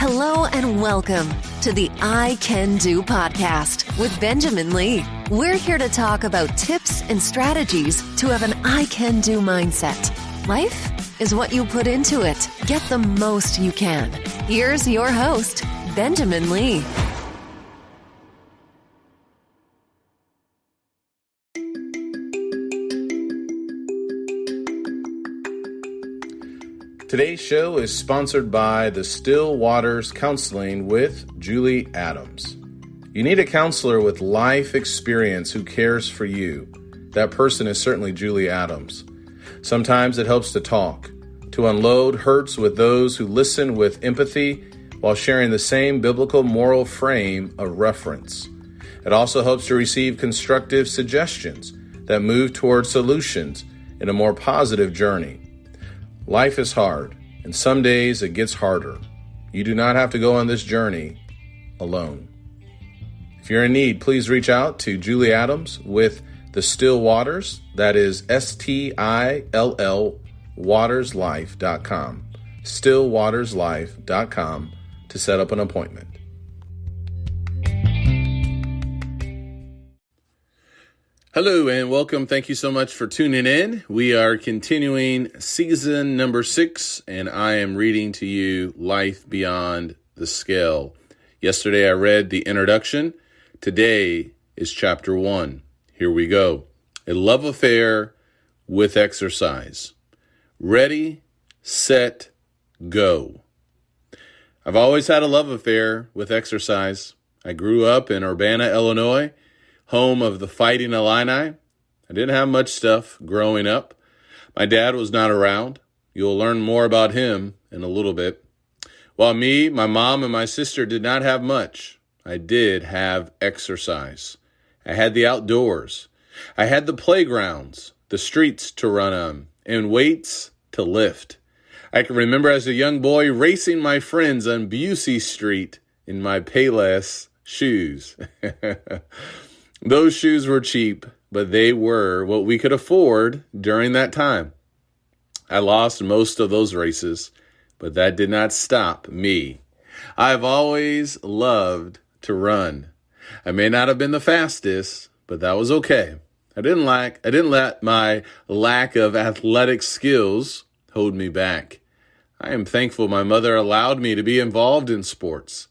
Hello and welcome to the I Can Do podcast with Benjamin Lee. We're here to talk about tips and strategies to have an I Can Do mindset. Life is what you put into it. Get the most you can. Here's your host, Benjamin Lee. Today's show is sponsored by the Still Waters Counseling with Julie Adams. You need a counselor with life experience who cares for you. That person is certainly Julie Adams. Sometimes it helps to talk, to unload hurts with those who listen with empathy while sharing the same biblical moral frame of reference. It also helps to receive constructive suggestions that move toward solutions in a more positive journey. Life is hard, and some days it gets harder. You do not have to go on this journey alone. If you're in need, please reach out to Julie Adams with the Still Waters. That is STILL waterslife.com. stillwaterslife.com to set up an appointment. Hello and welcome. Thank you so much for tuning in. We are continuing season number 6, and I am reading to you Life Beyond the Scale. Yesterday I read the introduction. Today is chapter 1. Here we go. A love affair with exercise. Ready, set, go. I've always had a love affair with exercise. I grew up in Urbana, Illinois, home of the Fighting Illini. I didn't have much stuff growing up. My dad was not around. You'll learn more about him in a little bit. While me, my mom, and my sister did not have much, I did have exercise. I had the outdoors. I had the playgrounds, the streets to run on, and weights to lift. I can remember as a young boy racing my friends on Busey Street in my Payless shoes. Those shoes were cheap, but they were what we could afford during that time. I lost most of those races, but that did not stop me. I've always loved to run. I may not have been the fastest, but that was okay. I didn't let my lack of athletic skills hold me back. I am thankful my mother allowed me to be involved in sports.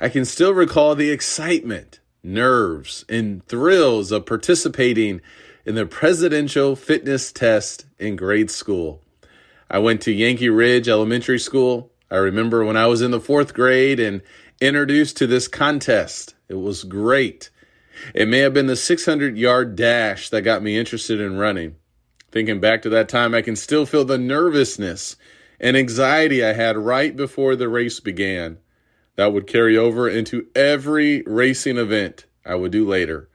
I can still recall the excitement, nerves, and thrills of participating in the presidential fitness test in grade school. I went to Yankee Ridge Elementary School. I remember when I was in the 4th grade and introduced to this contest. It was great. It may have been the 600-yard dash that got me interested in running. Thinking back to that time, I can still feel the nervousness and anxiety I had right before the race began. That would carry over into every racing event I would do later.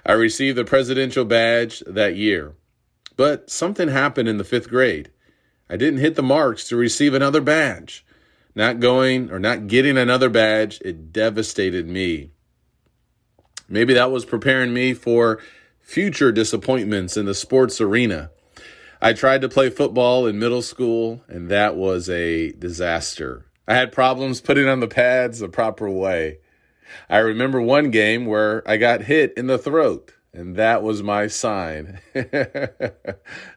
I received the presidential badge that year. But something happened in the 5th grade. I didn't hit the marks to receive another badge. Not getting another badge, it devastated me. Maybe that was preparing me for future disappointments in the sports arena. I tried to play football in middle school, and that was a disaster. I had problems putting on the pads the proper way. I remember one game where I got hit in the throat, and that was my sign that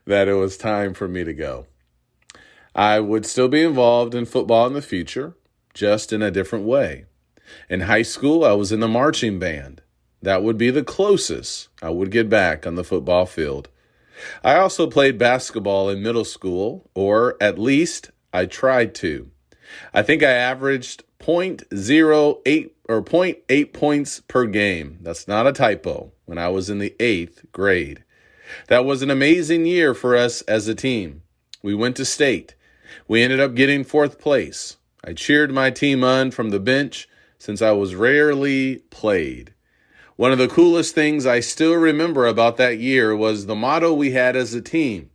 it was time for me to go. I would still be involved in football in the future, just in a different way. In high school, I was in the marching band. That would be the closest I would get back on the football field. I also played basketball in middle school, or at least I tried to. I think I averaged 0.8 points per game. That's not a typo. When I was in the 8th grade. That was an amazing year for us as a team. We went to state. We ended up getting 4th place. I cheered my team on from the bench since I was rarely played. One of the coolest things I still remember about that year was the motto we had as a team.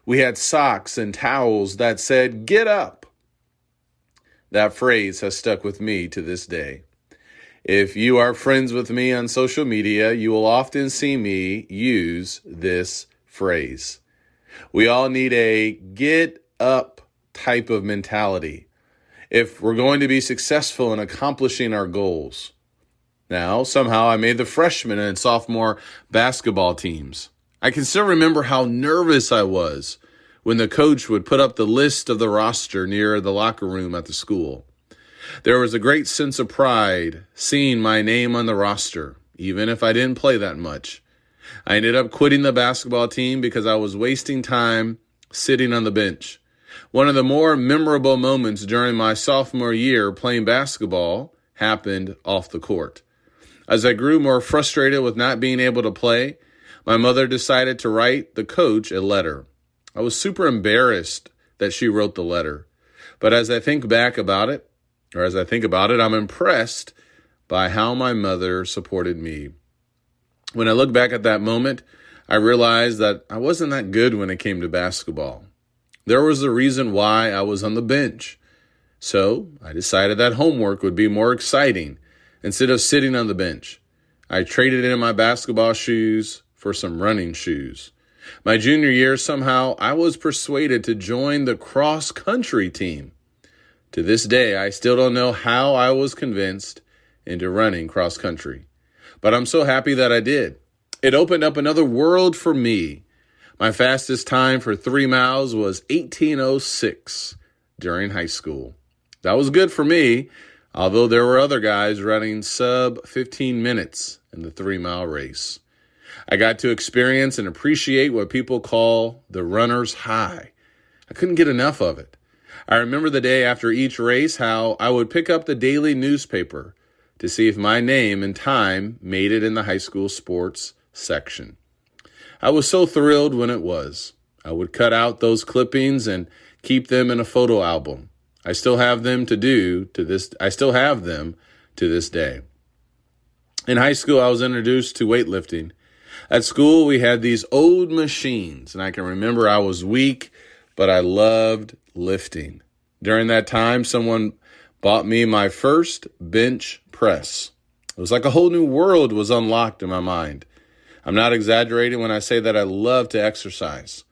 We had socks and towels that said, "Get up." That phrase has stuck with me to this day. If you are friends with me on social media, you will often see me use this phrase. We all need a get up type of mentality. if we're going to be successful in accomplishing our goals. Now, somehow I made the freshman and sophomore basketball teams. I can still remember how nervous I was when the coach would put up the list of the roster near the locker room at the school. There was a great sense of pride seeing my name on the roster, even if I didn't play that much. I ended up quitting the basketball team because I was wasting time sitting on the bench. One of the more memorable moments during my sophomore year playing basketball happened off the court. As I grew more frustrated with not being able to play, my mother decided to write the coach a letter. I was super embarrassed that she wrote the letter. But as I think about it, I'm impressed by how my mother supported me. When I look back at that moment, I realized that I wasn't that good when it came to basketball. There was a reason why I was on the bench. So I decided that homework would be more exciting instead of sitting on the bench. I traded in my basketball shoes for some running shoes. My junior year, somehow, I was persuaded to join the cross-country team. To this day, I still don't know how I was convinced into running cross-country. But I'm so happy that I did. It opened up another world for me. My fastest time for 3 miles was 18:06 during high school. That was good for me, although there were other guys running sub 15 minutes in the 3-mile race. I got to experience and appreciate what people call the runner's high. I couldn't get enough of it. I remember the day after each race how I would pick up the daily newspaper to see if my name and time made it in the high school sports section. I was so thrilled when it was. I would cut out those clippings and keep them in a photo album. I still have them to this day. In high school, I was introduced to weightlifting. At school, we had these old machines, and I can remember I was weak, but I loved lifting. During that time, someone bought me my first bench press. It was like a whole new world was unlocked in my mind. I'm not exaggerating when I say that I love to exercise.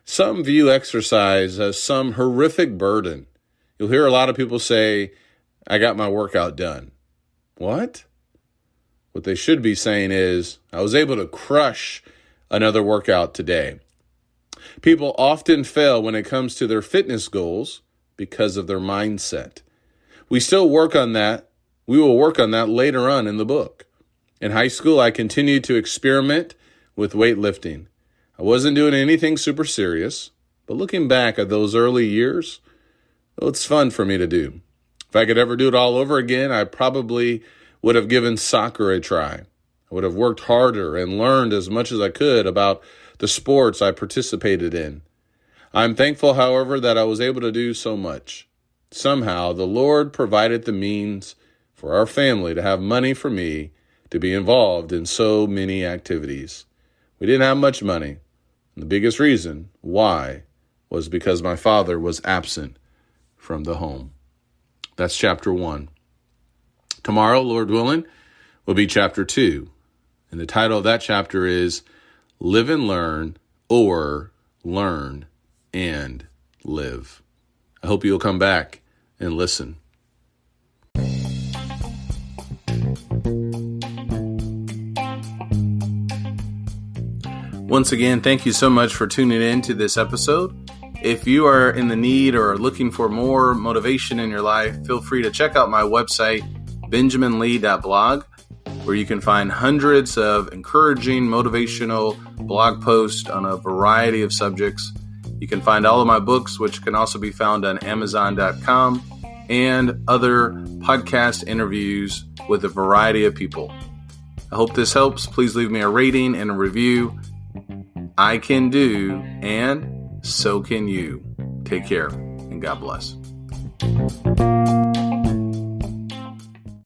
Some view exercise as some horrific burden. You'll hear a lot of people say, I got my workout done. What? What they should be saying is, I was able to crush another workout today. People often fail when it comes to their fitness goals because of their mindset. We still work on that. We will work on that later on in the book. In high school, I continued to experiment with weightlifting. I wasn't doing anything super serious, but looking back at those early years, well, it's fun for me to do. If I could ever do it all over again, I probably would have given soccer a try. I would have worked harder and learned as much as I could about the sports I participated in. I'm thankful, however, that I was able to do so much. Somehow, the Lord provided the means for our family to have money for me to be involved in so many activities. We didn't have much money. And the biggest reason why was because my father was absent from the home. That's chapter 1. Tomorrow, Lord willing, will be chapter 2. And the title of that chapter is Live and Learn, or Learn and Live. I hope you'll come back and listen. Once again, thank you so much for tuning in to this episode. If you are in the need or looking for more motivation in your life, feel free to check out my website, benjaminlee.blog, where you can find hundreds of encouraging, motivational blog posts on a variety of subjects. You can find all of my books, which can also be found on Amazon.com, and other podcast interviews with a variety of people. I hope this helps. Please leave me a rating and a review. I can do, and so can you. Take care, and God bless.